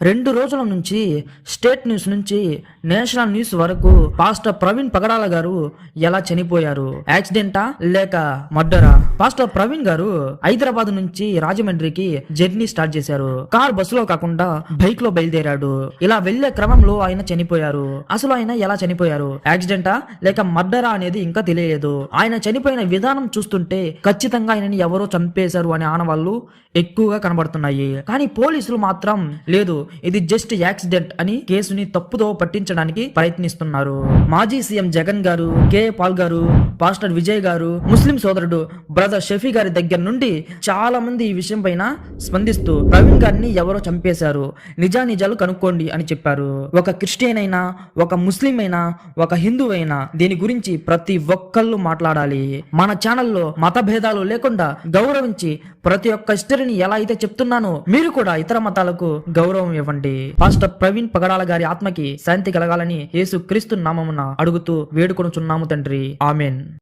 2 రోజుల నుంచి state news నుంచి నేషనల్ న్యూస్ వరకు పాస్టర్ ప్రవీణ్ పగడాల గారు ఎలా చనిపోయారు, యాక్సిడెంటా లేక మర్డరా? పాస్టర్ ప్రవీణ్ గారు హైదరాబాద్ నుంచి రాజమండ్రికి జర్నీ స్టార్ట్ చేశారు. కార్ బస్సులో కాకుండా బైక్ లో బయలుదేరాడు. ఇలా వెళ్లే క్రమంలో ఆయన చనిపోయారు. అసలు ఆయన ఎలా చనిపోయారు, యాక్సిడెంటా లేక మర్డరా అనేది ఇంకా తెలియలేదు. ఆయన చనిపోయిన విధానం చూస్తుంటే ఖచ్చితంగా ఆయనని ఎవరో చంపేశారు అనే ఆనవాళ్లు ఎక్కువగా కనబడుతున్నాయి. కానీ పోలీసులు మాత్రం లేదు, ఇది జస్ట్ యాక్సిడెంట్ అని కేసుని తప్పుదో పట్టించడానికి ప్రయత్నిస్తున్నారు. మాజీ సీఎం జగన్ గారు, కేఏ పాల్ గారు, పాస్టర్ విజయ్ గారు, ముస్లిం సోదరుడు బ్రదర్ షఫీ గారి దగ్గర నుండి చాలా మంది ఈ విషయం పైన స్పందిస్తూ ప్రవీణ్ గారిని ఎవరో చంపేశారు, నిజానిజాలు కనుక్కోండి అని చెప్పారు. ఒక క్రిస్టియన్ అయినా, ఒక ముస్లిం అయినా, ఒక హిందూ అయినా దీని గురించి ప్రతి ఒక్కళ్ళు మాట్లాడాలి. మన ఛానల్లో మత భేదాలు లేకుండా గౌరవించి ప్రతి ఒక్క హిస్టరీని ఎలా అయితే చెప్తున్నానో మీరు కూడా ఇతర మతాలకు గౌరవం ఇవ్వండి. పాస్టర్ ప్రవీణ్ పగడాల గారి ఆత్మకి శాంతి కలగాలని యేసు క్రీస్తు నామమున అడుగుతూ వేడుకొనుచున్నాము తండ్రి. ఆమెన్.